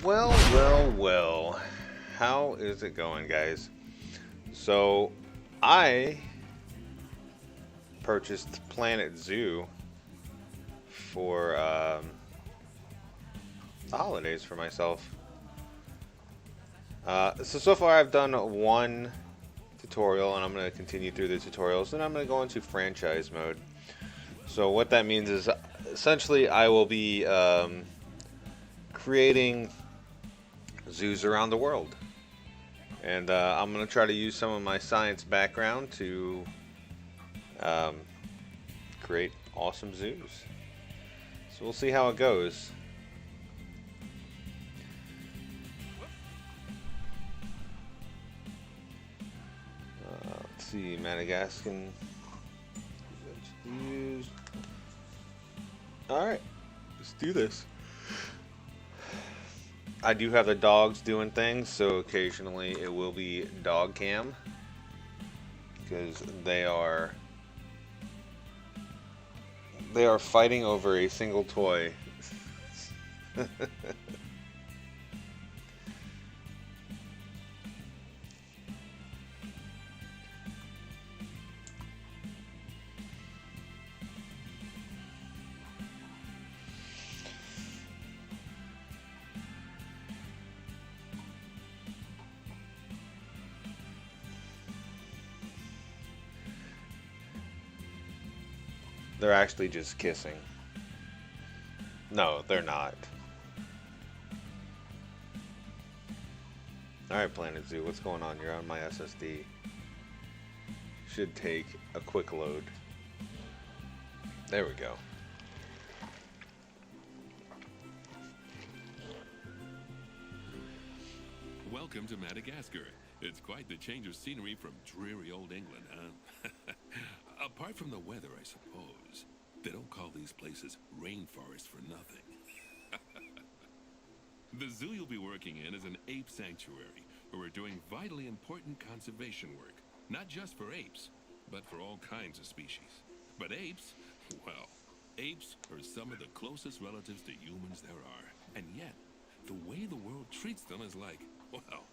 Well, well, well. How is it going, guys? So, I purchased Planet Zoo for the holidays for myself. So far I've done one tutorial, and I'm going to continue through the tutorials, and I'm going to go into franchise mode. So what that means is, essentially, I will be creating zoos around the world. And I'm going to try to use some of my science background to um, create awesome zoos. So we'll see how it goes. Let's see, Madagascar. Used. Alright, let's do this. I do have the dogs doing things, so occasionally it will be dog cam. Because they are fighting over a single toy. They're actually just kissing. No, they're not. Alright, Planet Zoo, what's going on? You're on my SSD. Should take a quick load. There we go. Welcome to Madagascar. It's quite the change of scenery from dreary old England, huh? Apart from the weather, I suppose. They don't call these places rainforests for nothing. The zoo you'll be working in is an ape sanctuary, where we're doing vitally important conservation work. Not just for apes, but for all kinds of species. But apes, well, apes are some of the closest relatives to humans there are. And yet, the way the world treats them is like, well,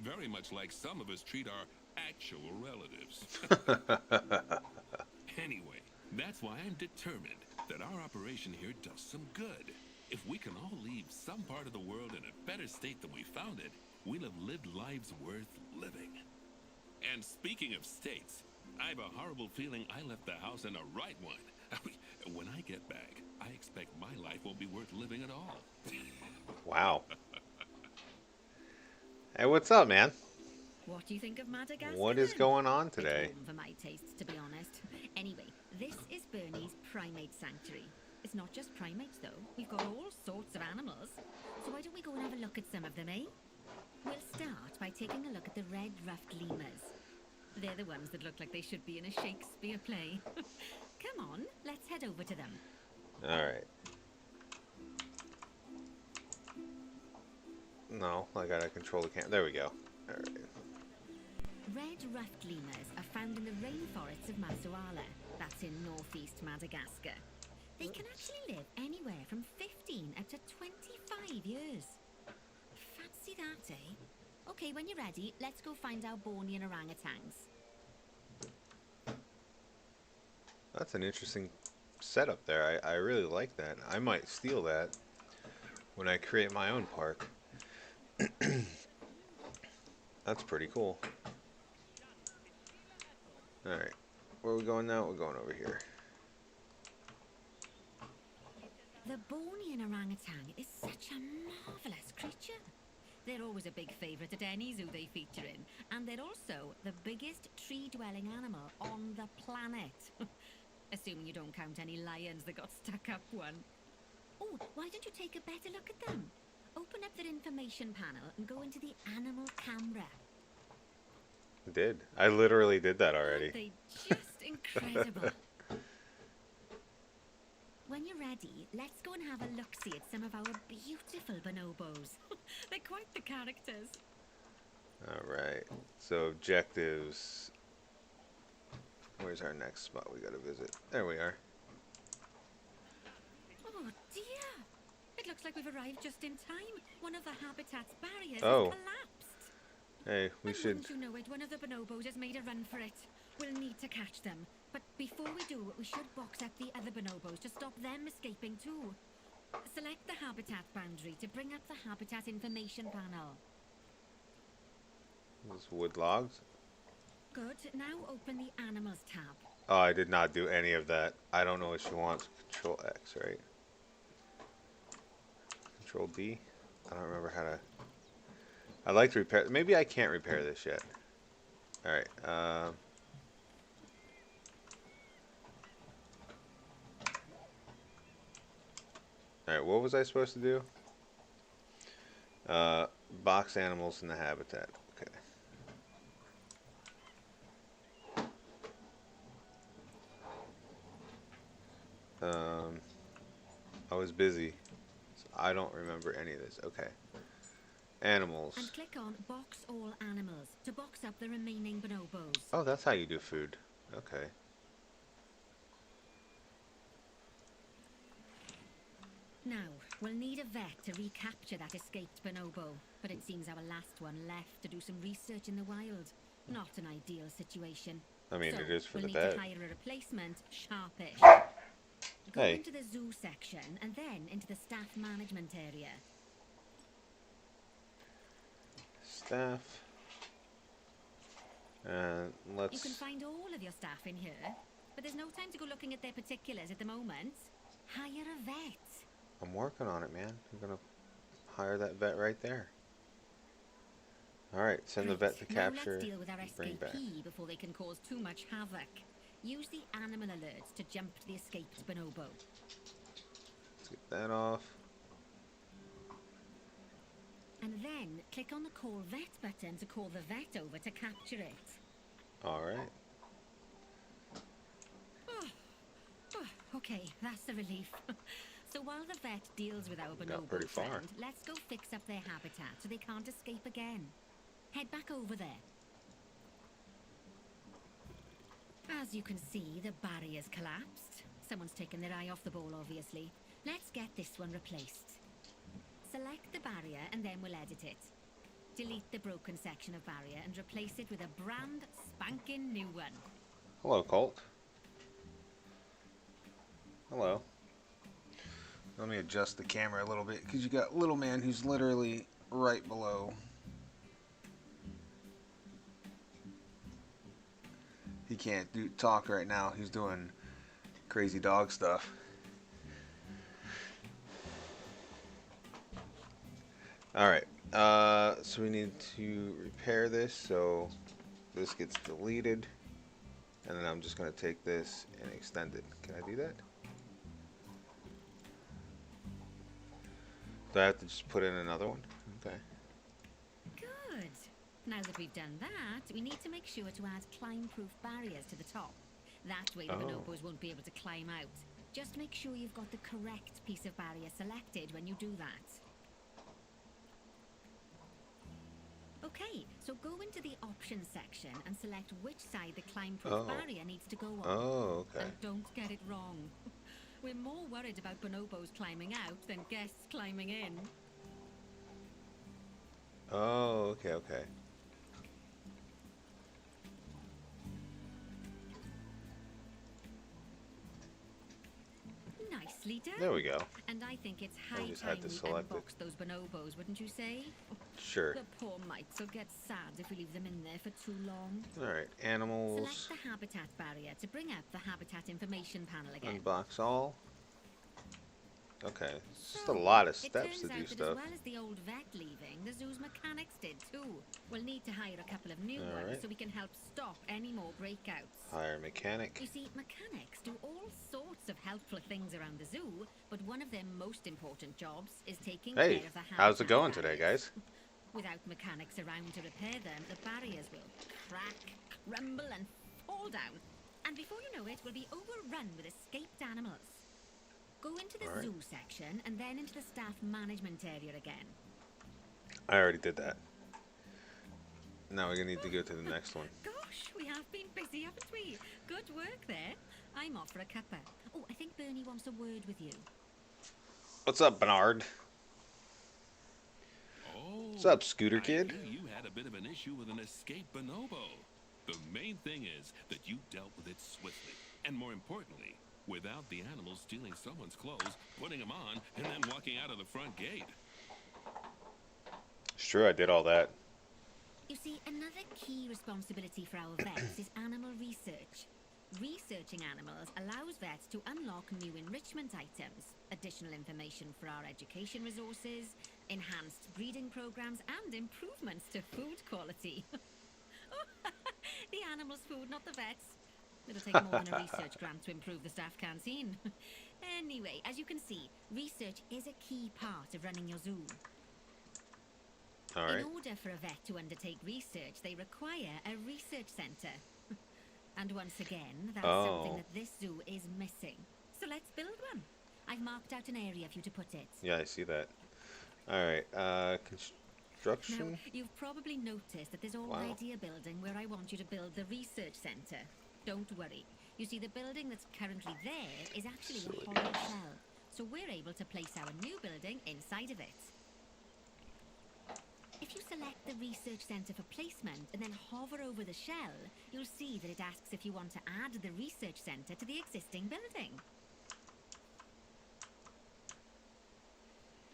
very much like some of us treat our actual relatives. Anyway, that's why I'm determined that our operation here does some good. If we can all leave some part of the world in a better state than we found it, we'll have lived lives worth living. And speaking of states, I have a horrible feeling I left the house in the right one. When I get back, I expect my life won't be worth living at all. Wow. Hey, what's up, man? What do you think of Madagascar What is then? going on Bit today? warm for my tastes, to be honest. Anyway, this is Bernie's Primate Sanctuary. It's not just primates, though. We've got all sorts of animals. So why don't we go and have a look at some of them, eh? We'll start by taking a look at the red-ruffed lemurs. They're the ones that look like they should be in a Shakespeare play. Come on, let's head over to them. Alright. No, I gotta control the cam. There we go. Alright. Red-ruffed lemurs are found in the rainforests of Masuala. That's in northeast Madagascar. They can actually live anywhere from 15 up to 25 years. Fancy that, eh? Okay, when you're ready, let's go find our Bornean orangutans. That's an interesting setup there. I really like that. I might steal that when I create my own park. That's pretty cool. Alright. Where are we going now? We're going over here. The Bornean orangutan is such a marvelous creature. They're always a big favourite at any zoo they feature in, and they're also the biggest tree-dwelling animal on the planet. Assuming you don't count any lions that got stuck up one. Oh, why don't you take a better look at them? Open up their information panel and go into the animal camera. Did. I literally did that already. Aren't they just incredible? When you're ready, let's go and have a look-see at some of our beautiful bonobos. They're quite the characters. Alright. So objectives. Where's our next spot we gotta visit? There we are. Oh dear! It looks like we've arrived just in time. One of the habitat's barriers Oh. has collapsed. Hey, we And should. wouldn't you know it, one of the bonobos has made a run for it. We'll need to catch them. But before we do, we should box up the other bonobos to stop them escaping too. Select the habitat boundary to bring up the habitat information panel. Those wood logs. Good. Now open the animals tab. Oh, I did not do any of that. I don't know what she wants. Control X, right? Control D. I don't remember how to. I'd like to repair. Maybe I can't repair this yet. All right. All right. What was I supposed to do? Box animals in the habitat. Okay. I was busy, so I don't remember any of this. Okay. Animals. And click on Box All Animals to box up the remaining bonobos. Oh, that's how you do food. Okay. Now, we'll need a vet to recapture that escaped bonobo, but it seems our last one left to do some research in the wild. Not an ideal situation. I mean, So, it is for we'll the need vet. to hire a replacement, sharpish. Go Hey. into the zoo section and then into the staff management area. Staff. And You let's. can find all of your staff in here, but there's no time to go looking at their particulars at the moment. Hire a vet. I'm working on it, man. I'm gonna hire that vet right there. All right, send the vet to Now capture. let's deal with our Bring back. escapee before they can cause too much havoc. Use the animal alerts to jump to the escaped bonobo. Let's get that off. And then click on the Call Vet button to call the vet over to capture it. All right. Okay, that's a relief. So while the vet deals with our Got bonobo pretty far. friend, let's go fix up their habitat so they can't escape again. Head back over there. As you can see, the barrier's collapsed. Someone's taken their eye off the ball, obviously. Let's get this one replaced. Select the barrier and then we'll edit it. Delete the broken section of barrier and replace it with a brand spanking new one. Hello, Colt. Hello. Let me adjust the camera a little bit because you got little man who's literally right below. He can't talk right now. He's doing crazy dog stuff. Alright, so we need to repair this, so this gets deleted, and then I'm just going to take this and extend it. Can I do that? Do I have to just put in another one? Okay. Good. Now that we've done that, we need to make sure to add climb-proof barriers to the top. That way the bonobos won't be able to climb out. Just make sure you've got the correct piece of barrier selected when you do that. Okay, so go into the options section and select which side the climb-proof barrier needs to go on. Oh, okay. And don't get it wrong. We're more worried about bonobos climbing out than guests climbing in. Oh, okay, okay. Nicely done. There we go. And I think it's high just time had to we select it. unbox those bonobos, wouldn't you say? Sure. The poor mites will get sad if we leave them in there for too long. Alright, animals. Select the habitat barrier to bring up the habitat information panel again. Unbox all. Okay, it's just a lot of steps to it turns do out that stuff. as well as the old vet leaving, the zoo's mechanics did too. We'll need to hire a couple of new ones Alright. so we can help stop any more breakouts. Hire mechanic. You see, mechanics do all sorts of helpful things around the zoo, but one of their most important jobs is taking Hey, care of the habitat how's it going today, barriers. guys? Without mechanics around to repair them, the barriers will crack, crumble, and fall down. And before you know it, we'll be overrun with escaped animals. Go into the Alright. zoo section and then into the staff management area again. I already did that. Now we're gonna need to go to the next one. Gosh, we have been busy, haven't we? Good work there. I'm off for a cuppa. Oh, I think Bernie wants a word with you. What's up, Bernard? What's Oh, up, Scooter I Kid? hear you had a bit of an issue with an escaped bonobo. The main thing is that you dealt with it swiftly, and more importantly, without the animal stealing someone's clothes, putting them on, and then walking out of the front gate. It's true, I did all that. You see, another key responsibility for our vets is animal research. Researching animals allows vets to unlock new enrichment items, additional information for our education resources, enhanced breeding programs, and improvements to food quality. The animal's food, not the vets. It'll take more than a research grant to improve the staff canteen. Anyway, as you can see, research is a key part of running your zoo. Alright. In order for a vet to undertake research, they require a research centre. And once again, that's something that this zoo is missing. So let's build one. I've marked out an area for you to put it. Yeah, I see that. Alright, Now, construction? you've probably noticed that there's already a building where I want you to build the research centre. Don't worry. You see, the building that's currently there is actually a hollow shell. So we're able to place our new building inside of it. If you select the research centre for placement and then hover over the shell, you'll see that it asks if you want to add the research centre to the existing building.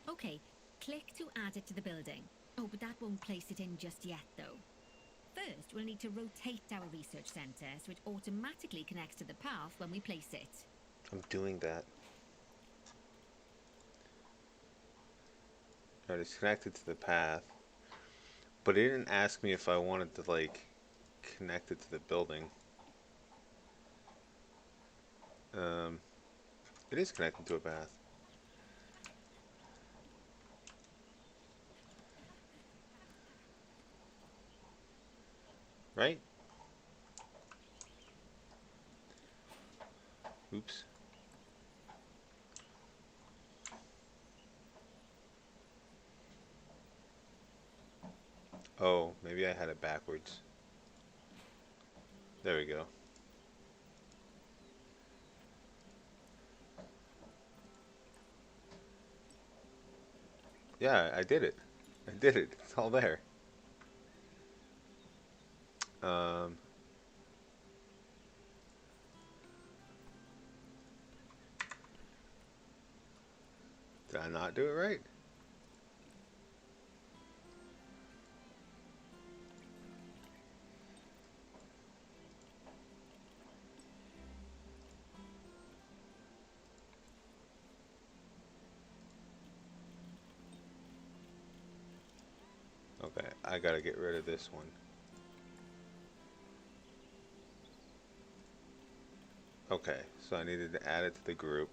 Okay, click to add it to the building. Oh, but that won't place it in just yet, though. First, we'll need to rotate our research centre so it automatically connects to the path when we place it. I'm doing that. Alright, it's connected to the path. But it didn't ask me if I wanted to, like, connect it to the building. It is connected to a path. Right? Oops. Oh, maybe I had it backwards. There we go. Yeah, I did it. I did it. It's all there. Um, did I not do it right? Okay, I gotta get rid of this one. Okay, so I needed to add it to the group.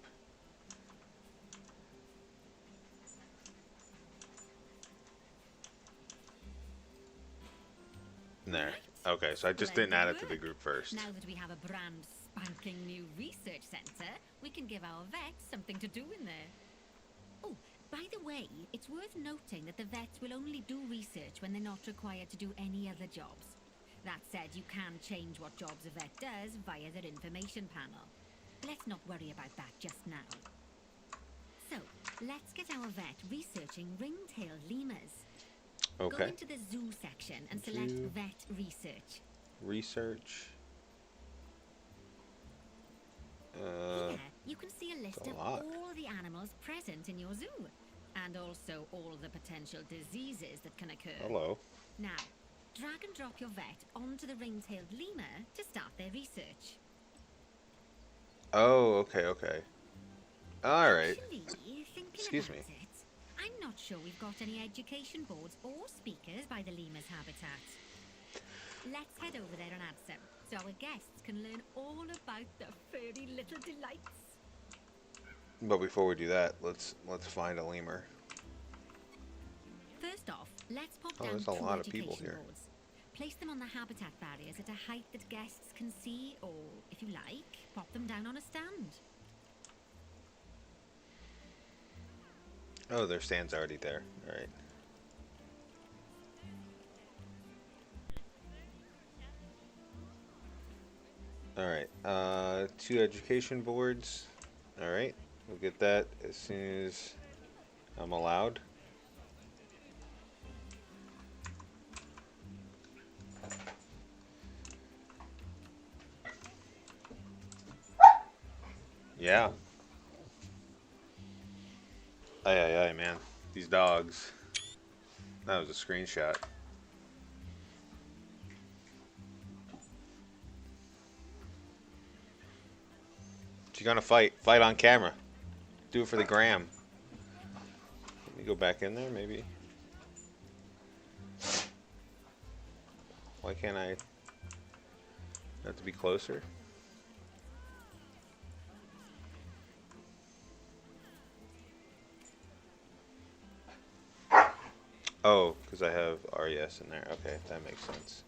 There. Right. Okay, so I just didn't add it to the group first. Now that we have a brand spanking new research centre, we can give our vets something to do in there. Oh, by the way, it's worth noting that the vets will only do research when they're not required to do any other jobs. That said, you can change what jobs a vet does via their information panel. Let's not worry about that just now. So, let's get our vet researching ring-tailed lemurs. Go Okay. into the zoo section and select Zoo. vet research. Research. Here, you can see a list a of lot. all the animals present in your zoo, and also all the potential diseases that can occur. Hello. Now, drag and drop your vet onto the ring-tailed lemur to start their research. Oh, okay, okay. Alright. Actually, thinking Excuse about me. it, I'm not sure we've got any education boards or speakers by the lemur's habitat. Let's head over there and add some, so our guests can learn all about the furry little delights. But before we do that, let's find a lemur. First off, let's pop Oh, down there's a two lot of education people here. boards. Place them on the habitat barriers at a height that guests can see, or, if you like, pop them down on a stand. Oh, their stand's already there. Alright. Alright, 2 education boards. Alright, we'll get that as soon as I'm allowed. Yeah. Ay, ay, ay, man. These dogs. That was a screenshot. If you're gonna fight, fight on camera. Do it for the gram. Let me go back in there, maybe. Why can't I? Have to be closer. Oh, because I have RES in there. Okay, that makes sense.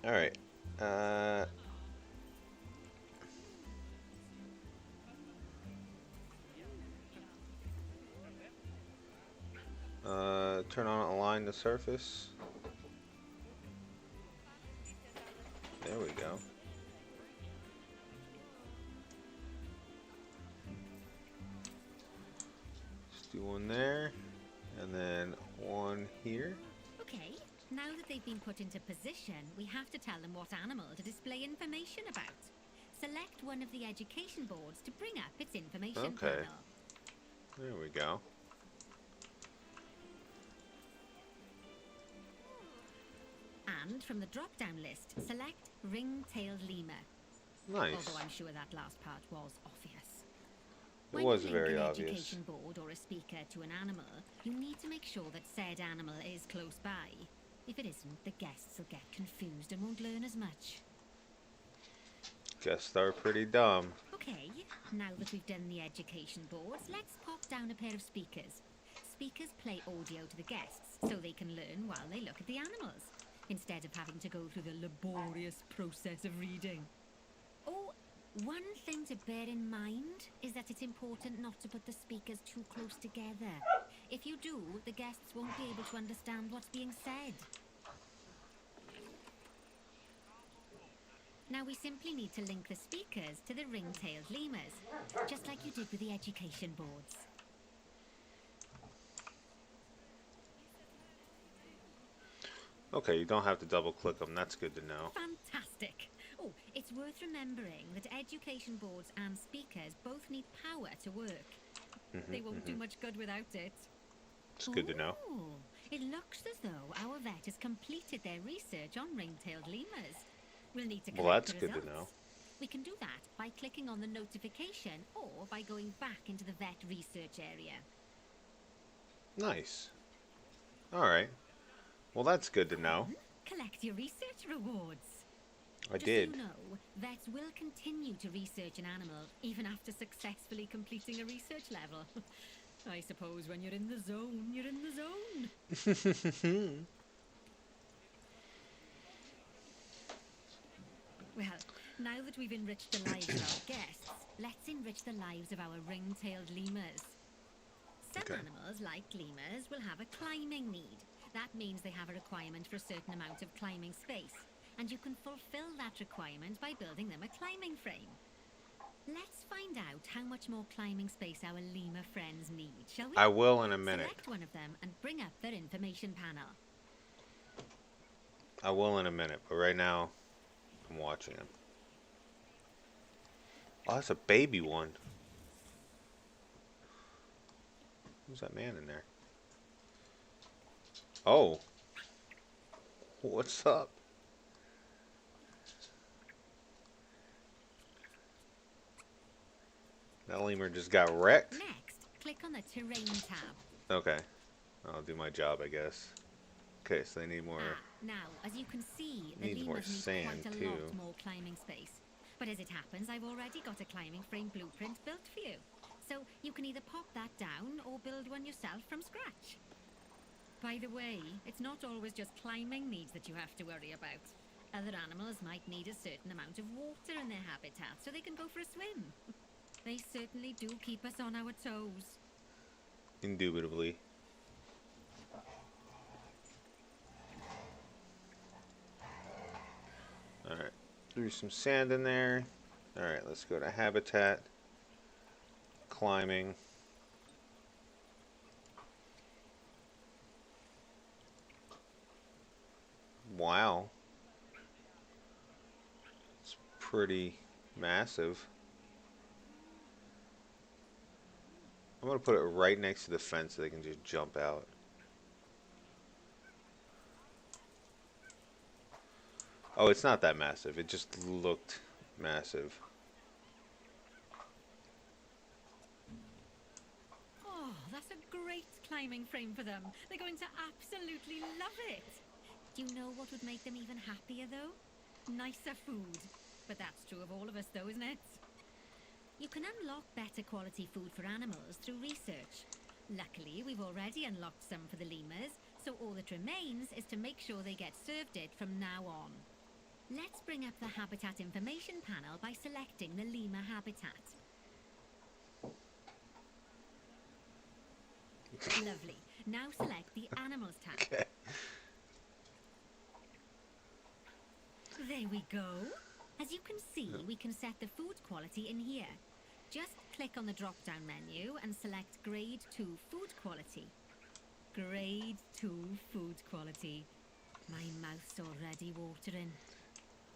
Alright. Turn on align the surface. There we go. Just do one there, and then one here. Okay, now that they've been put into position, we have to tell them what animal to display information about. Select one of the education boards to bring up its information Okay. panel. There we go. And from the drop-down list, select ring-tailed lemur. Nice. Although I'm sure that last part was obvious. It When was you link very an obvious. education board or a speaker to an animal, you need to make sure that said animal is close by. If it isn't, the guests will get confused and won't learn as much. Guests are pretty dumb. Okay, now that we've done the education boards, let's pop down a pair of speakers. Speakers play audio to the guests so they can learn while they look at the animals, instead of having to go through the laborious process of reading. Oh, one thing to bear in mind is that it's important not to put the speakers too close together. If you do, the guests won't be able to understand what's being said. Now we simply need to link the speakers to the ring-tailed lemurs, just like you did with the education boards. Okay, you don't have to double click them. That's good to know. Fantastic! Oh, it's worth remembering that education boards and speakers both need power to work. They won't do much good without it. It's good to know. Ooh, it looks as though our vet has completed their research on ring-tailed lemurs. We'll need to Well, collect that's the good to results. know. We can do that by clicking on the notification or by going back into the vet research area. Nice. Alright. Well, that's good to know. Collect your research rewards. I Just did. so you know, vets will continue to research an animal even after successfully completing a research level. I suppose when you're in the zone, you're in the zone. Well, now that we've enriched the lives of our guests, let's enrich the lives of our ring-tailed lemurs. Some Okay. animals, like lemurs, will have a climbing need. That means they have a requirement for a certain amount of climbing space, and you can fulfill that requirement by building them a climbing frame. Let's find out how much more climbing space our lemur friends need, shall we? I will in a minute. Select one of them and bring up their information panel. I will in a minute, but right now, I'm watching him. Oh, that's a baby one. Who's that man in there? Oh. What's up? That lemur just got wrecked? Next, click on the terrain tab. Okay. I'll do my job, I guess. Okay, so they need more... Now, as you can see, the Needs more lemurs need sand, quite a too. lot more climbing space. But as it happens, I've already got a climbing frame blueprint built for you. So you can either pop that down or build one yourself from scratch. By the way, it's not always just climbing needs that you have to worry about. Other animals might need a certain amount of water in their habitat so they can go for a swim. They certainly do keep us on our toes. Indubitably. Alright. Threw some sand in there. Alright, let's go to habitat. Climbing. Wow. It's pretty massive. I'm gonna put it right next to the fence so they can just jump out. Oh, it's not that massive. It just looked massive. Oh, that's a great climbing frame for them. They're going to absolutely love it. Do you know what would make them even happier, though? Nicer food. But that's true of all of us, though, isn't it? You can unlock better quality food for animals through research. Luckily, we've already unlocked some for the lemurs, so all that remains is to make sure they get served it from now on. Let's bring up the habitat information panel by selecting the lemur habitat. Lovely. Now select the Animals tab. Okay. There we go. As you can see, we can set the food quality in here. Just click on the drop-down menu and select Grade 2 Food Quality. Grade 2 Food Quality. My mouth's already watering.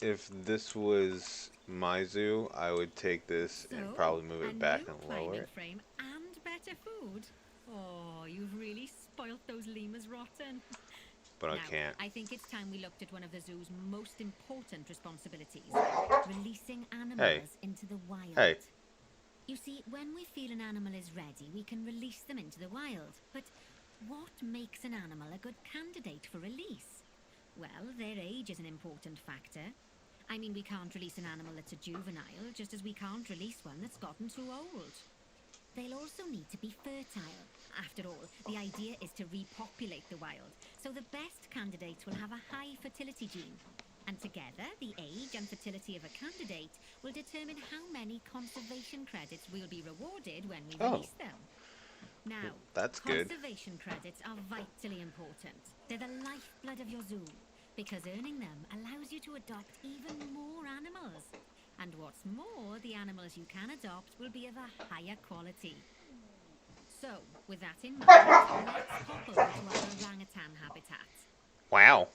If this was my zoo, I would take this and probably move it back and lower it. Frame and better food. Oh, you've really spoilt those lemurs rotten. But I Now, can't. I think it's time we looked at one of the zoo's most important responsibilities. Releasing animals into the wild. Hey. You see, when we feel an animal is ready, we can release them into the wild. But what makes an animal a good candidate for release? Well, their age is an important factor. I mean, we can't release an animal that's a juvenile, just as we can't release one that's gotten too old. They'll also need to be fertile. After all, the idea is to repopulate the wild, so the best candidates will have a high fertility gene. And together, the age and fertility of a candidate will determine how many conservation credits will be rewarded when we release them. Now, that's good. Conservation credits are vitally important. They're the lifeblood of your zoo, because earning them allows you to adopt even more animals. And what's more, the animals you can adopt will be of a higher quality. So, with that in mind, let's pop over to our orangutan habitat. Wow.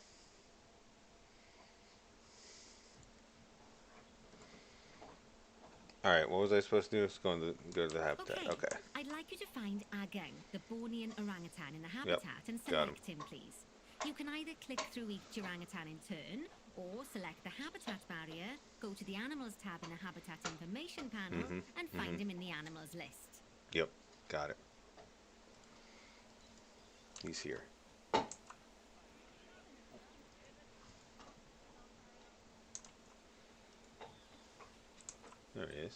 Alright, what was I supposed to do? Let's go to the habitat. Okay. I'd like you to find Agang, the Bornean orangutan in the habitat, and got select him, please. You can either click through each orangutan in turn, or select the habitat barrier, go to the Animals tab in the Habitat Information panel, and find him in the Animals list. Yep, got it. He's here. There he is.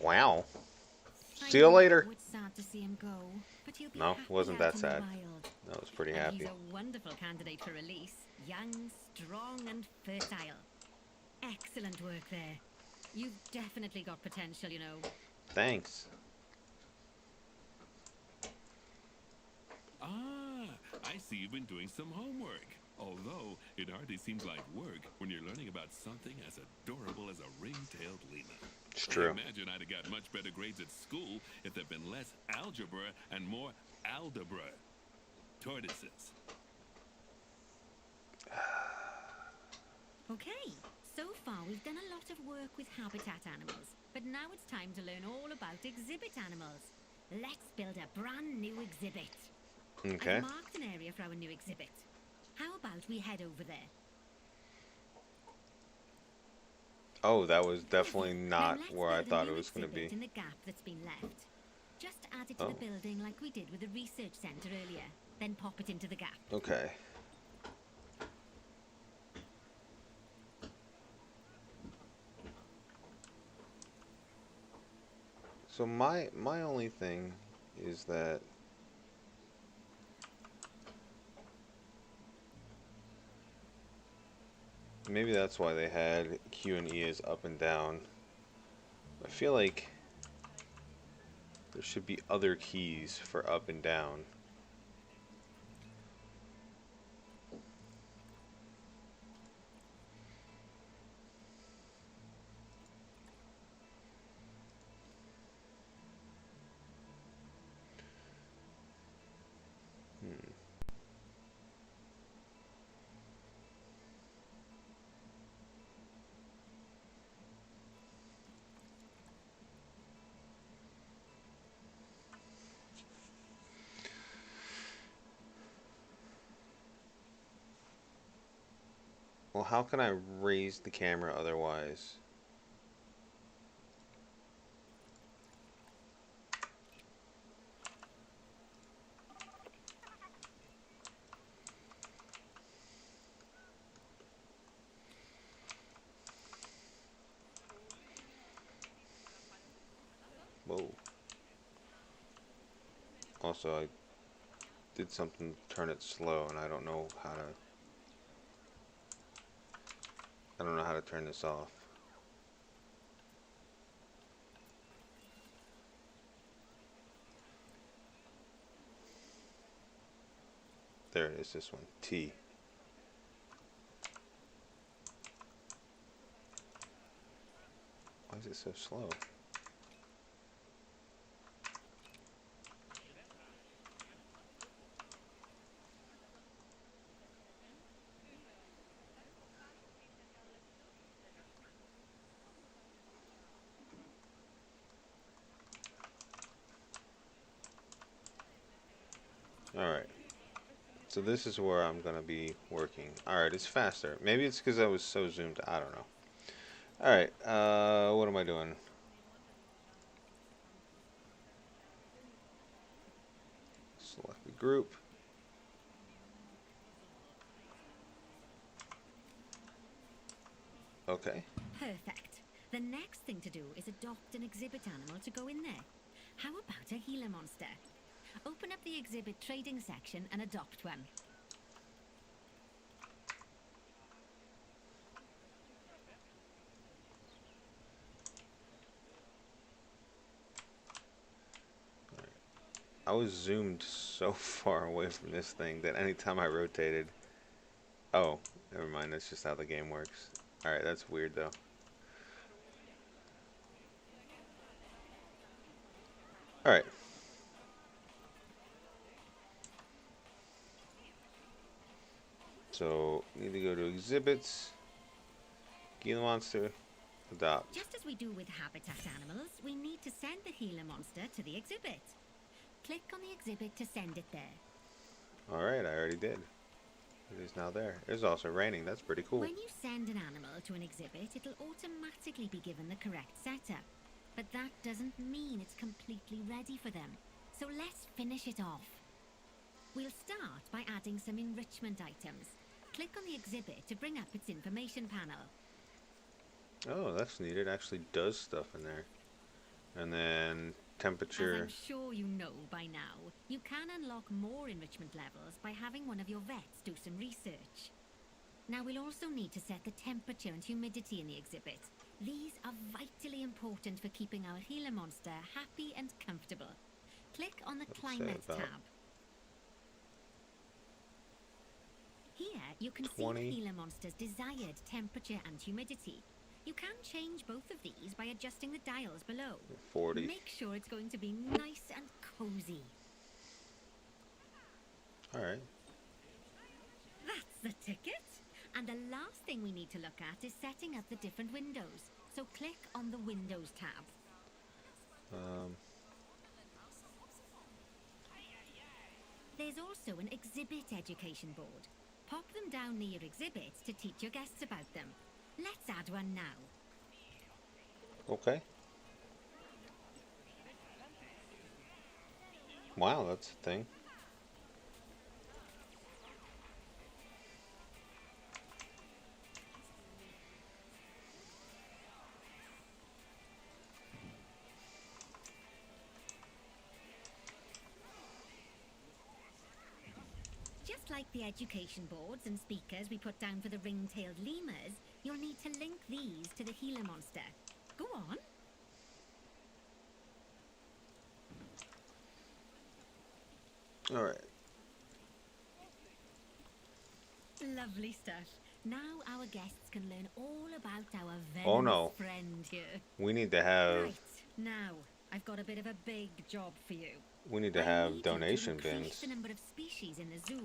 Wow. See you later. It's sad to see him go, but he'll be No, happy wasn't out that in the sad. wild. I was pretty And happy. he's a wonderful candidate for release. Young, strong, and fertile. Excellent work there. You've definitely got potential, you know. Thanks. Ah, I see you've been doing some homework. Although, it hardly seems like work when you're learning about something as adorable as a ring-tailed lemur. It's true. I imagine I'd have got much better grades at school if there'd been less algebra and more aldebra. Tortoises. Okay, so far we've done a lot of work with habitat animals, but now it's time to learn all about exhibit animals. Let's build a brand new exhibit. Okay. I've marked an area for our new exhibit. How about we head over there? Oh, that was definitely not Now let's where I build a thought new it was going to exhibit be. in the gap that's been left. Just add it to the building like we did with the research center earlier, then pop it into the gap. Okay. So my only thing is that maybe that's why they had Q and E as up and down. I feel like there should be other keys for up and down. Well, how can I raise the camera otherwise? Whoa. Also, I did something to turn it slow, and I don't know how to... I don't know how to turn this off. There it is, this one. T. Why is it so slow? Alright. So this is where I'm going to be working. Alright, it's faster. Maybe it's because I was so zoomed. I don't know. Alright, what am I doing? Select the group. Okay. Perfect. The next thing to do is adopt an exhibit animal to go in there. How about a Gila monster? Open up the exhibit trading section and adopt one. I was zoomed so far away from this thing that anytime I rotated... Oh, never mind. That's just how the game works. Alright, that's weird though. Alright. So, need to go to exhibits, Gila monster, adopt. Just as we do with habitat animals, we need to send the Gila monster to the exhibit. Click on the exhibit to send it there. Alright, I already did. It is now there. It's also raining. That's pretty cool. When you send an animal to an exhibit, it'll automatically be given the correct setup. But that doesn't mean it's completely ready for them. So let's finish it off. We'll start by adding some enrichment items. Click on the exhibit to bring up its information panel. Oh, that's neat. It actually does stuff in there. And then temperature. As I'm sure you know by now, you can unlock more enrichment levels by having one of your vets do some research. Now we'll also need to set the temperature and humidity in the exhibit. These are vitally important for keeping our Gila monster happy and comfortable. Click on the Climate tab. Here you can see the Gila monster's desired temperature and humidity. You can change both of these by adjusting the dials below. 40. Make sure it's going to be nice and cozy. Alright. That's the ticket. And the last thing we need to look at is setting up the different windows. So click on the Windows tab. There's also an exhibit education board. Pop them down near your exhibits to teach your guests about them. Let's add one now. Okay. Wow, that's a thing. Just like the education boards and speakers we put down for the ring-tailed lemurs, you'll need to link these to the Gila monster. Go on. Alright. Lovely stuff. Now our guests can learn all about our venomous friend here. We need to have... Right, now, I've got a bit of a big job for you. We need to have donation bins. The number of species in the zoo.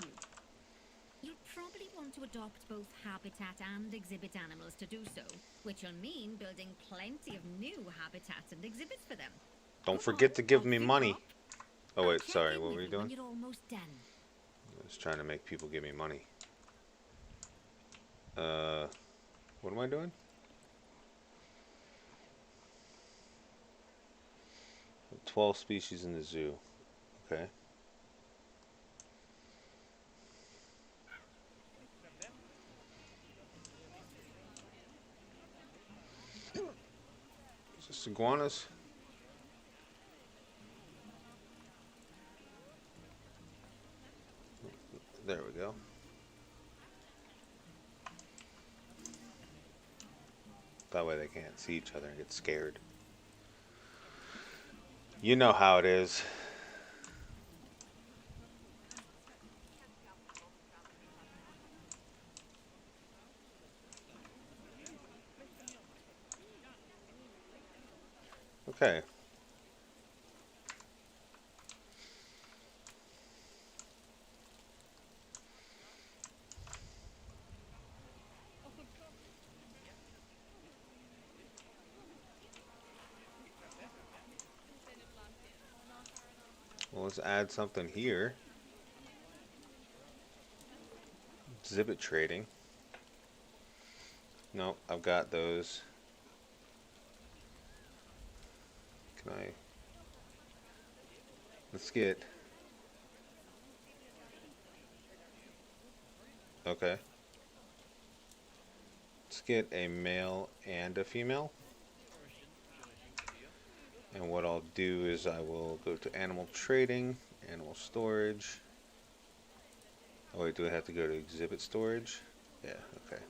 You'll probably want to adopt both habitat and exhibit animals to do so, which will mean building plenty of new habitats and exhibits for them. Don't forget to give me money. Oh wait, sorry, what were you doing? You're almost done. I was trying to make people give me money. What am I doing? "12 species in the zoo." Okay. Is this iguanas? There we go. That way they can't see each other and get scared. You know how it is. Okay. Well, let's add something here. Exhibit trading. Nope, I've got those. Can I? Let's get. Okay. Let's get a male and a female. And what I'll do is I will go to animal trading, animal storage. Oh wait, do I have to go to exhibit storage? Yeah, okay.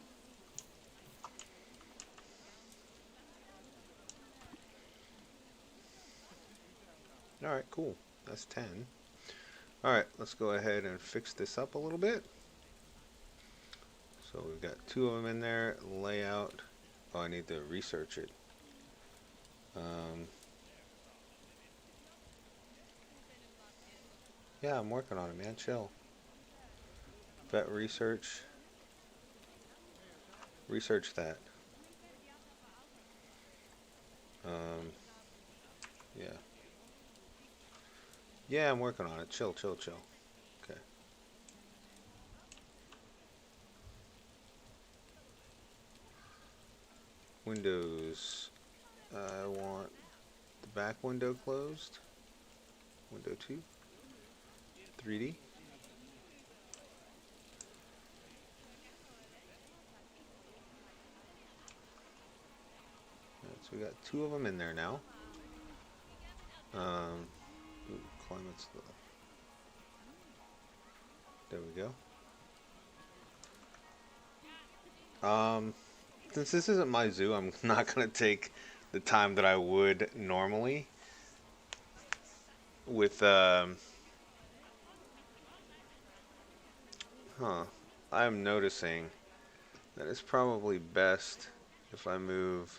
Alright, cool. That's 10. Alright, let's go ahead and fix this up a little bit. So we've got 2 of them in there. Layout. Oh, I need to research it. Yeah, I'm working on it, man. Chill. Vet research. Research that. Yeah. Yeah, I'm working on it. Chill, chill, chill. Okay. Windows. I want the back window closed. Window 2. 3D. Alright, so we got 2 of them in there now. Ooh, climate's low. There we go. Since this isn't my zoo, I'm not gonna take the time that I would normally with I'm noticing that it's probably best if I move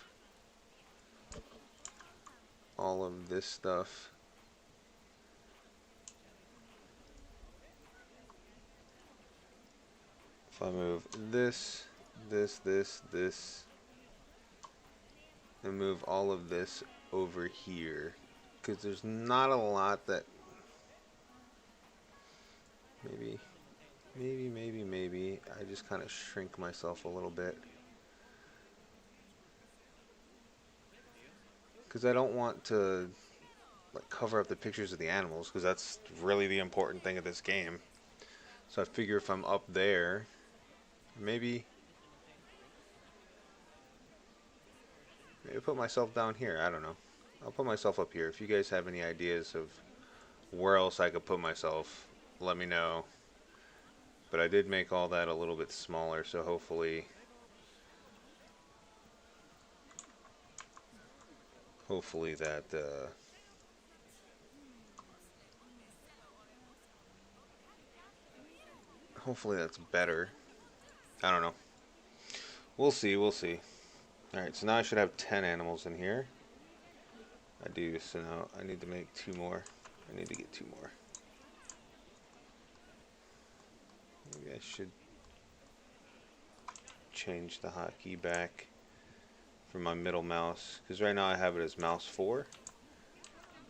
all of this stuff if I move this, this, and move all of this over here, because there's not a lot that maybe I just kind of shrink myself a little bit, because I don't want to like cover up the pictures of the animals, because that's really the important thing of this game. So I figure if I'm up there, maybe put myself down here. I don't know. I'll put myself up here. If you guys have any ideas of where else I could put myself, let me know. But I did make all that a little bit smaller, so hopefully that hopefully that's better. I don't know. We'll see, we'll see. Alright, so now I should have 10 animals in here. I do, so now I need to make 2 more. I need to get 2 more. Maybe I should change the hotkey back for my middle mouse, because right now I have it as mouse 4,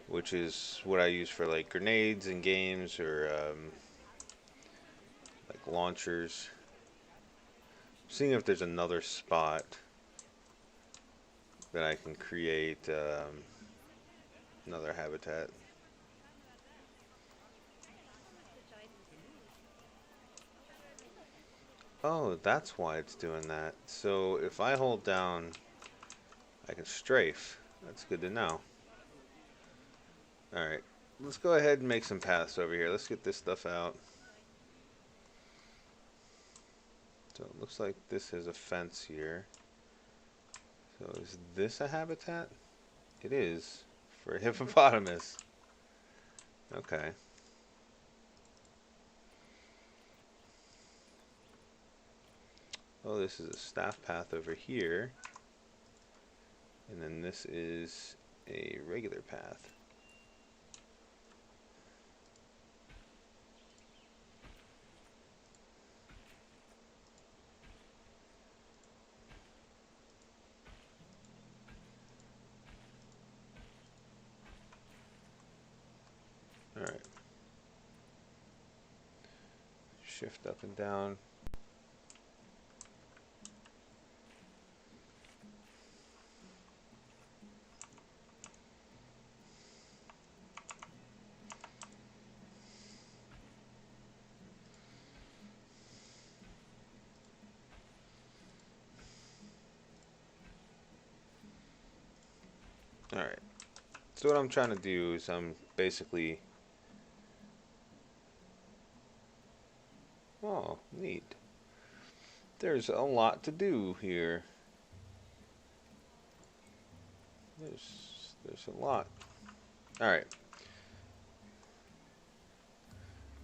which is what I use for like grenades in games or like launchers. seeing if there's another spot that I can create another habitat. Oh, that's why it's doing that. So if I hold down, I can strafe. That's good to know. Alright, let's go ahead and make some paths over here. Let's get this stuff out. So it looks like this is a fence here. So is this a habitat? It is, for a hippopotamus. Okay. Oh, this is a staff path over here. And then this is a regular path. Alright. Shift up and down. Alright. So what I'm trying to do is I'm basically... Oh, neat. There's a lot to do here. There's a lot. Alright.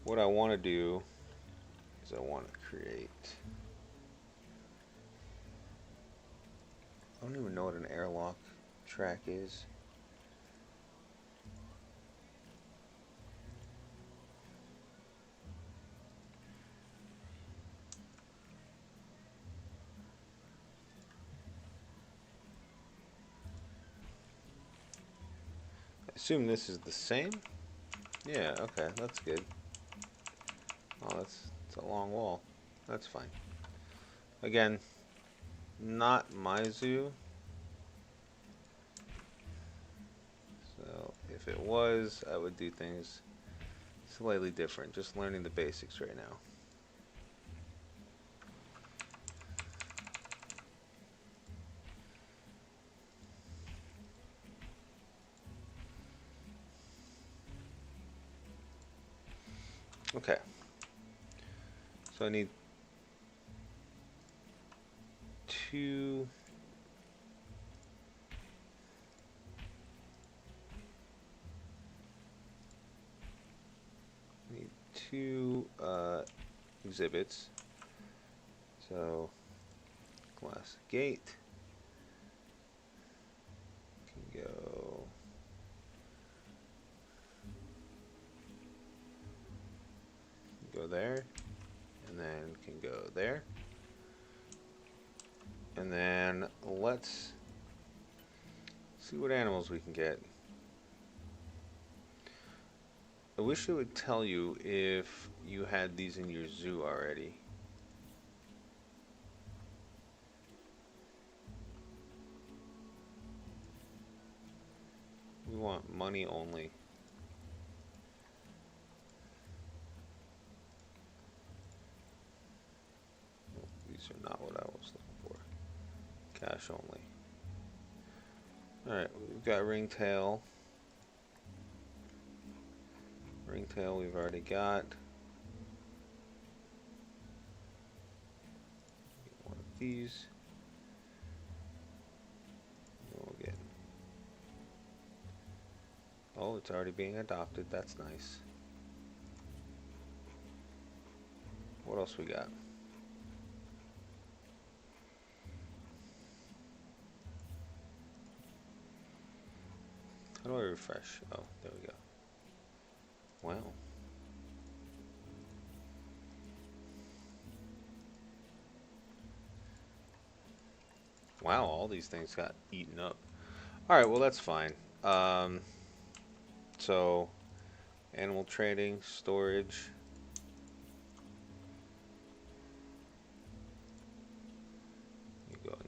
What I want to do is I want to create... I don't even know what an airlock track is. I assume this is the same? Yeah, okay, that's good. Oh, it's a long wall. That's fine. Again, not my zoo. So if it was, I would do things slightly different. Just learning the basics right now. Okay. So I need two exhibits. So glass gate can go there, and then can go there. And then let's see what animals we can get. I wish it would tell you if you had these in your zoo already. We want money only. Oh, these are not what I was looking for. Cash only. Alright, we've got ringtail. Ringtail we've already got. One of these. And we'll get... Oh, it's already being adopted. That's nice. What else we got? How do I refresh? Oh, there we go. Wow. Wow, all these things got eaten up. Alright, well that's fine. So, animal trading, storage.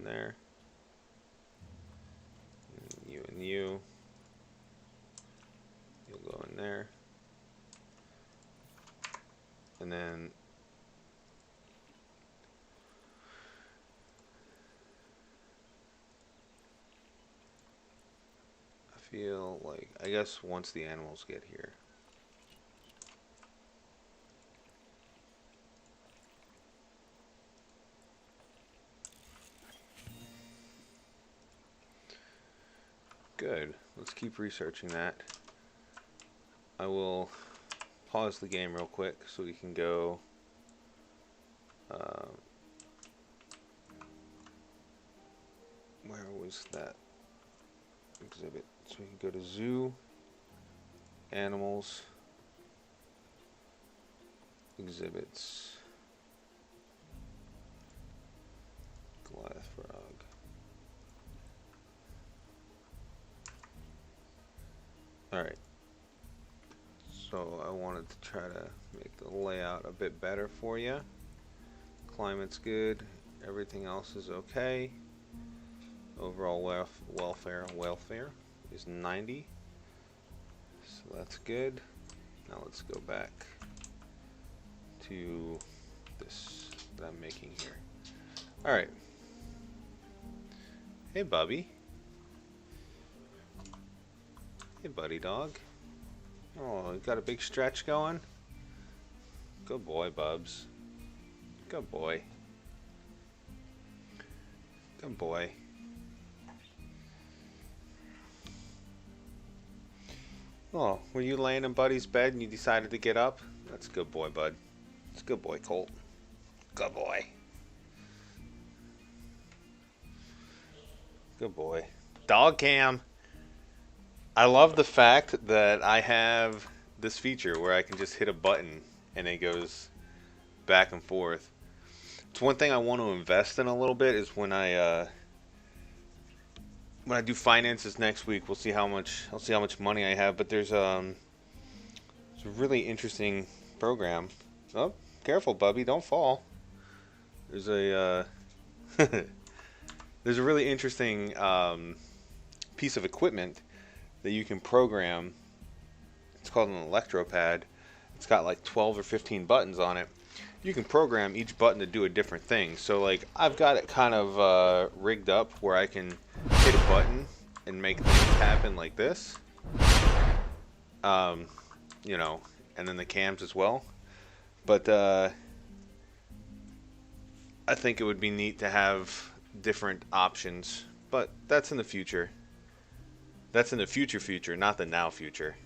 there. And you. You'll go in there. And then I feel like, I guess once the animals get here. Good. Let's keep researching that. I will pause the game real quick so we can go where was that exhibit? So we can go to zoo, animals, exhibits, Goliath frog. Alright, so I wanted to try to make the layout a bit better for you. Climate's good, everything else is okay. Overall welfare is 90, so that's good. Now let's go back to this that I'm making here. Alright. Hey Bubby. Hey buddy dog. Oh, you got a big stretch going? Good boy, Bubs. Good boy. Good boy. Oh, were you laying in Buddy's bed and you decided to get up? That's a good boy, bud. It's a good boy, Colt. Good boy. Good boy. Dog cam. I love the fact that I have this feature where I can just hit a button and it goes back and forth. It's one thing I want to invest in a little bit is when I do finances next week. I'll see how much money I have. But there's it's a really interesting program. Oh, careful, Bubby, don't fall. There's a there's a really interesting piece of equipment that you can program. It's called an ElectroPad. It's got like 12 or 15 buttons on it. You can program each button to do a different thing. So like I've got it kind of rigged up where I can hit a button and make things happen like this. You know, and then the cams as well. But I think it would be neat to have different options. But that's in the future. That's in the future, not the now future.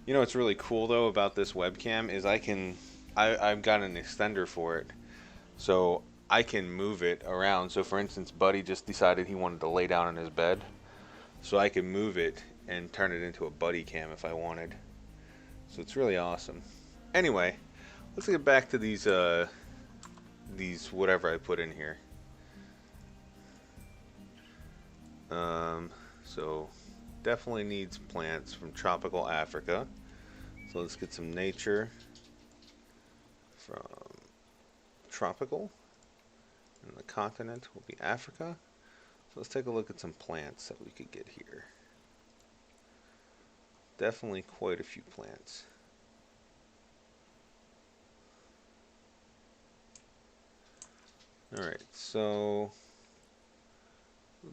You know what's really cool though about this webcam is I've got an extender for it. So I can move it around. So for instance, Buddy just decided he wanted to lay down in his bed. So I can move it and turn it into a buddy cam if I wanted. So it's really awesome. Anyway, let's get back to these whatever I put in here. So definitely needs plants from tropical Africa. So let's get some nature from tropical, and the continent will be Africa. So let's take a look at some plants that we could get here. Definitely quite a few plants. Alright, so we'll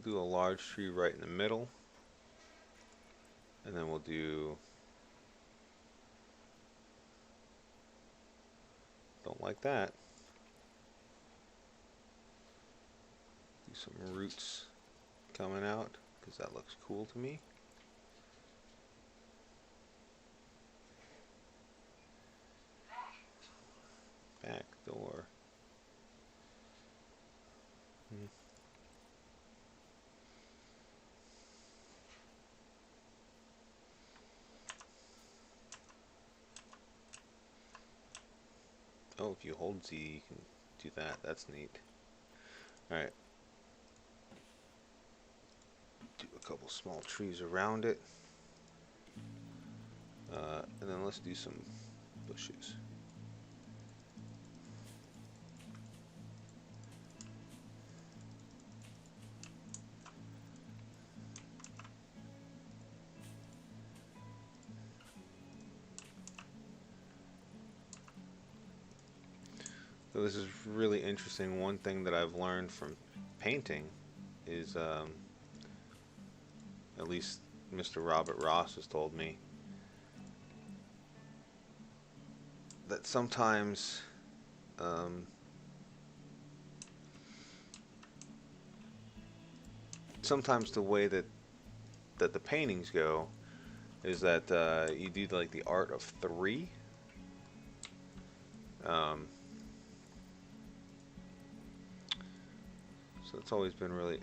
do a large tree right in the middle, and then we'll do, don't like that, do some roots coming out because that looks cool to me. Back door. Oh, if you hold Z, you can do that. That's neat. Alright. Do a couple small trees around it. And then let's do some bushes. So this is really interesting. One thing that I've learned from painting is, at least Mr. Robert Ross has told me, that um, sometimes the way that the paintings go is that you do like the art of three. Um, so it's always been really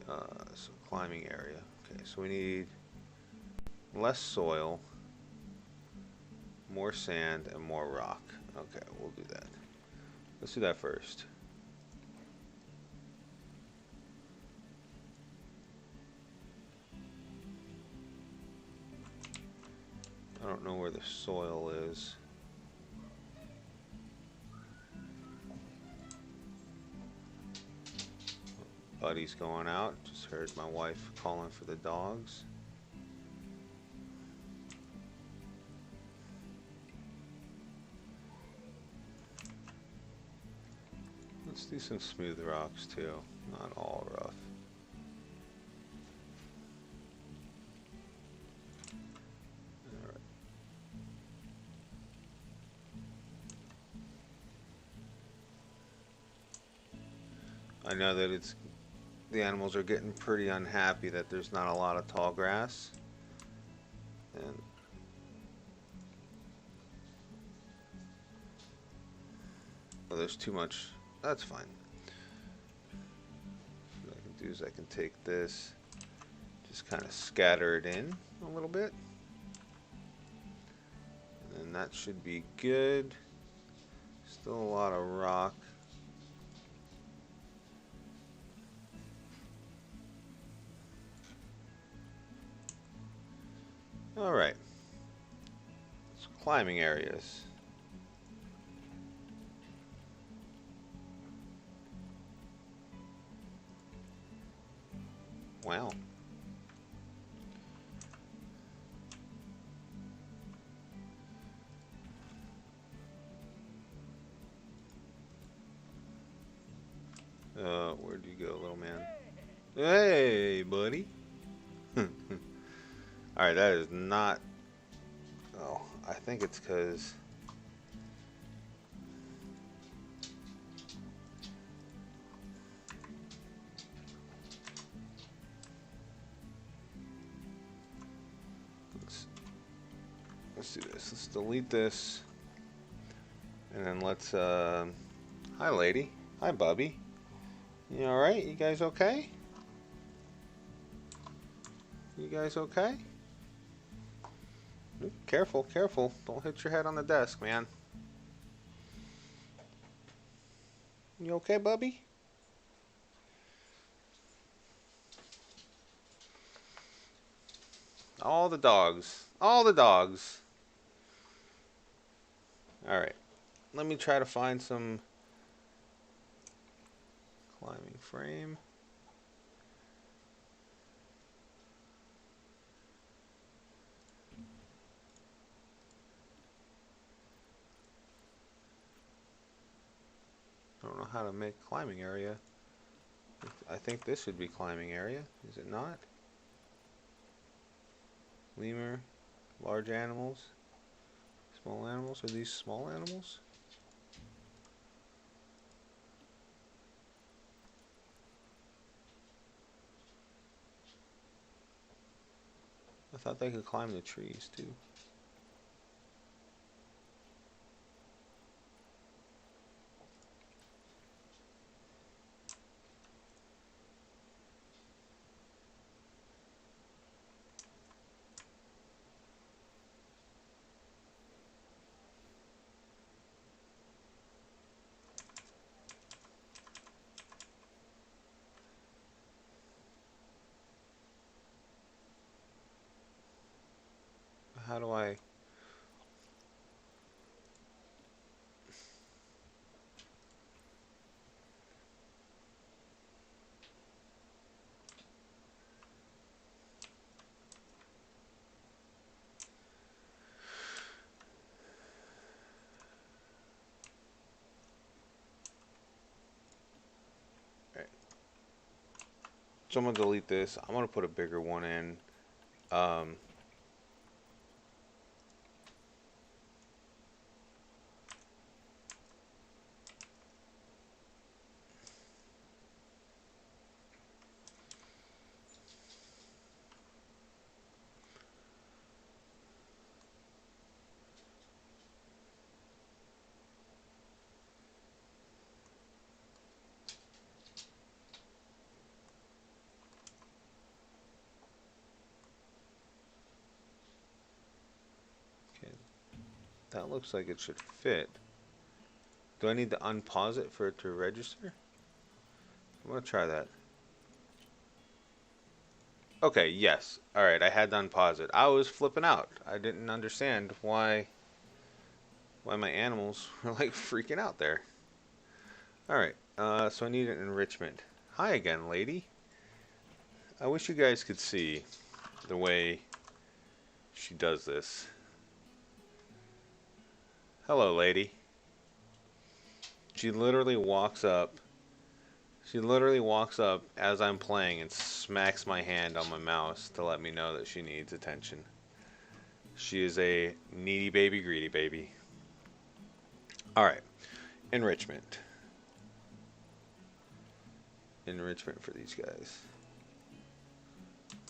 so climbing area. Okay, so we need less soil, more sand, and more rock. Okay, we'll do that. Let's do that first. I don't know where the soil is. Buddy's going out. Just heard my wife calling for the dogs. Let's do some smooth rocks too, not all rough. Alright. I know that the animals are getting pretty unhappy that there's not a lot of tall grass. And well, there's too much. That's fine. What I can do is I can take this, just kind of scatter it in a little bit. And that should be good. Still a lot of rock. Alright. So climbing areas. Wow. Where'd you go, little man? Hey, buddy. Alright, that is not... Oh, I think it's because... Let's do this. Let's delete this. And then let's, Hi, lady. Hi, Bubby. You alright? You guys okay? You guys okay? Ooh, careful, careful. Don't hit your head on the desk, man. You okay, Bubby? All the dogs. All the dogs. Alright. Let me try to find some climbing frame. I don't know how to make climbing area. I think this should be climbing area. Is it not? Lemur, large animals, small animals. Are these small animals? I thought they could climb the trees too. How do I... So I'm gonna delete this. I'm gonna put a bigger one in. Um, okay, that looks like it should fit. Do I need to unpause it for it to register? I'm gonna try that. Okay, yes. Alright, I had to unpause it. I was flipping out. I didn't understand why my animals were like freaking out there. Alright, so I need an enrichment. Hi again, lady. I wish you guys could see the way she does this. Hello, lady. She literally walks up. She literally walks up as I'm playing and smacks my hand on my mouse to let me know that she needs attention. She is a needy baby, greedy baby. Alright, enrichment. Enrichment for these guys.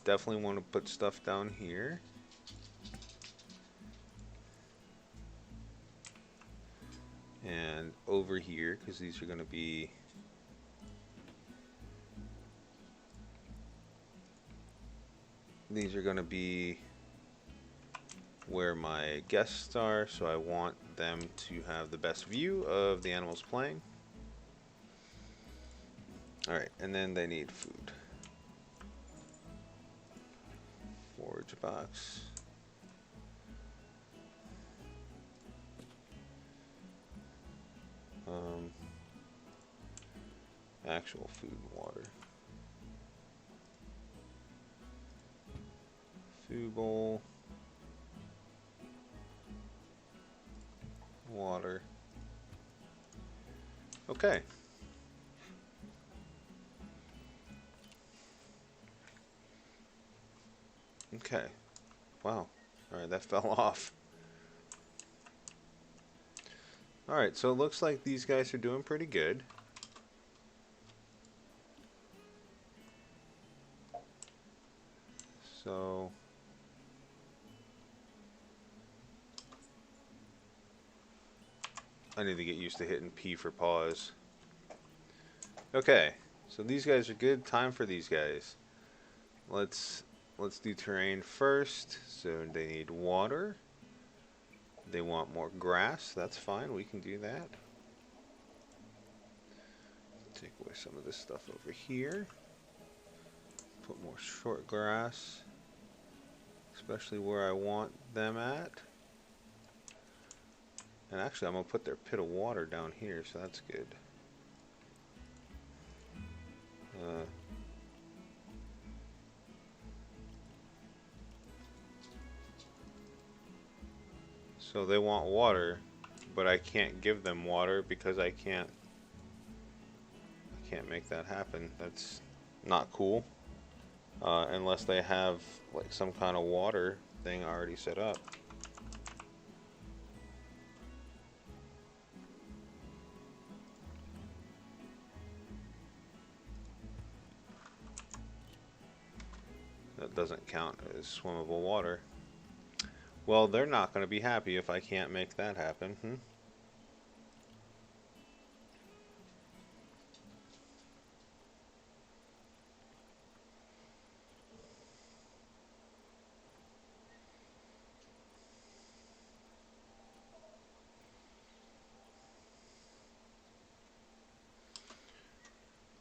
Definitely want to put stuff down here. And over here, because these are going to be where my guests are, so I want them to have the best view of the animals playing. Alright, and then they need food. Forage box. Actual food and water. Food bowl. Water. Okay. Okay. Wow. Alright, that fell off. Alright, so it looks like these guys are doing pretty good. So I need to get used to hitting P for pause. Okay, so these guys are good. Time for these guys. Let's do terrain first. So they need water. They want more grass. That's fine. We can do that. Take away some of this stuff over here. Put more short grass, especially where I want them at. And actually, I'm going to put their pit of water down here, so that's good. So they want water, but I can't give them water because I can't make that happen. That's not cool. Unless they have like some kind of water thing already set up. That doesn't count as swimmable water. Well, they're not going to be happy if I can't make that happen.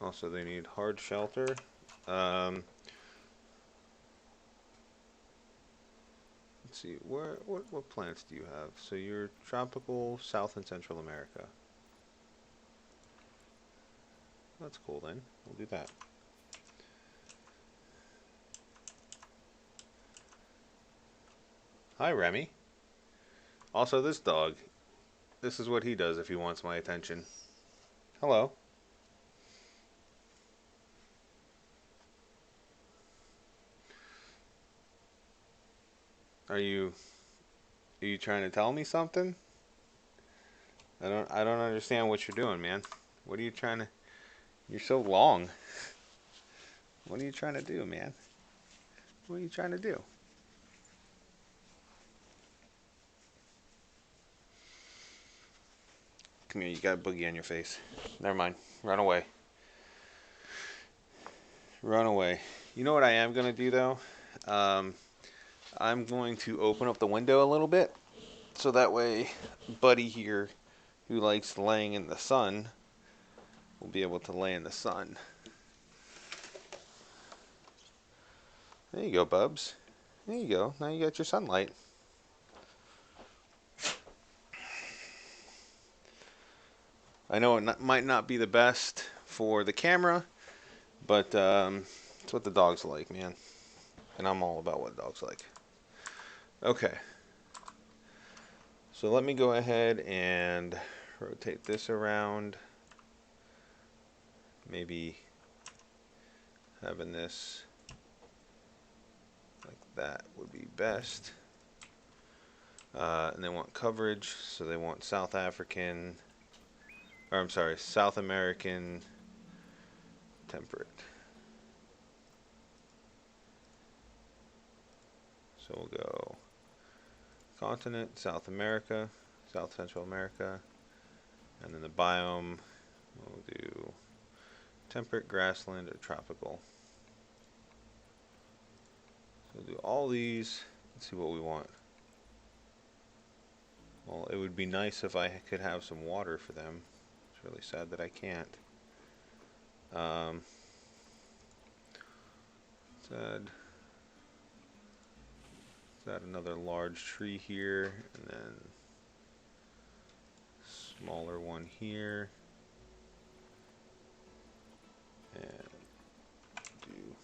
Also, they need hard shelter. Let's see, what plants do you have? So you're tropical, South and Central America. That's cool then. We'll do that. Hi, Remy. Also, this dog. This is what he does if he wants my attention. Hello. Are you trying to tell me something? I don't understand what you're doing, man. What are you trying to? You're so long. What are you trying to do, man? What are you trying to do? Come here, you got a boogie on your face. Never mind. Run away. Run away. You know what I am gonna do though? I'm going to open up the window a little bit so that way Buddy here, who likes laying in the sun, will be able to lay in the sun. There you go, Bubs. There you go. Now you got your sunlight. I know it might not be the best for the camera, but it's what the dogs like, man. And I'm all about what dogs like. Okay. So let me go ahead and rotate this around. Maybe having this like that would be best. And they want coverage, so they want South American temperate. So we'll go continent, South America, South Central America, and then the biome, we'll do temperate, grassland, or tropical. So we'll do all these and see what we want. Well, it would be nice if I could have some water for them. It's really sad that I can't. Let's add another large tree here, and then smaller one here, and do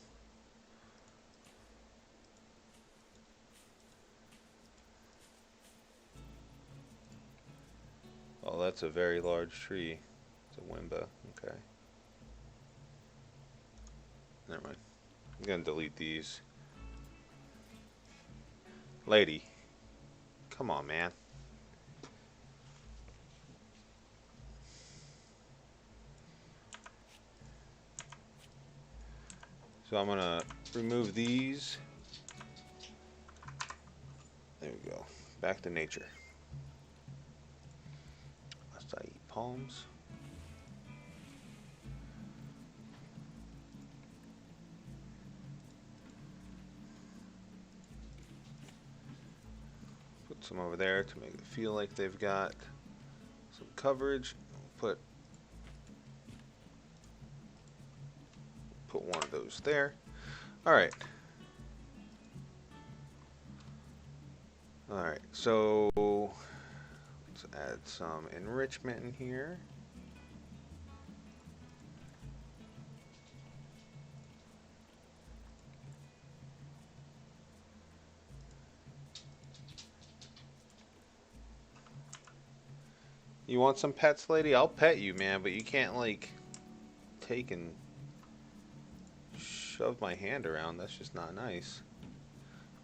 oh, that's a very large tree. It's a wimba. Okay. Never mind. I'm gonna delete these. Lady, come on, man. So I'm gonna remove these. There we go. Back to nature. Acai palms. Put some over there to make it feel like they've got some coverage. Put one of those there. Alright. Alright, so let's add some enrichment in here. You want some pets, lady? I'll pet you, man, but you can't, like, take and shove my hand around. That's just not nice.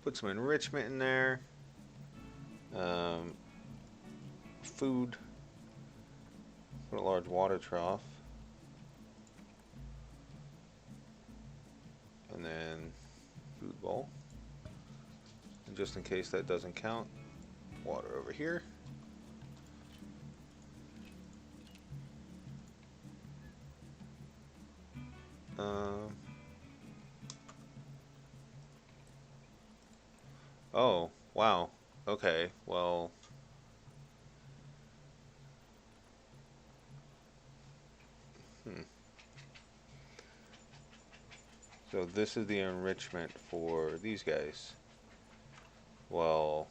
Put some enrichment in there. Food. Put a large water trough. And then food bowl. And just in case that doesn't count, water over here. Oh, wow. Okay, well. So this is the enrichment for these guys. Well,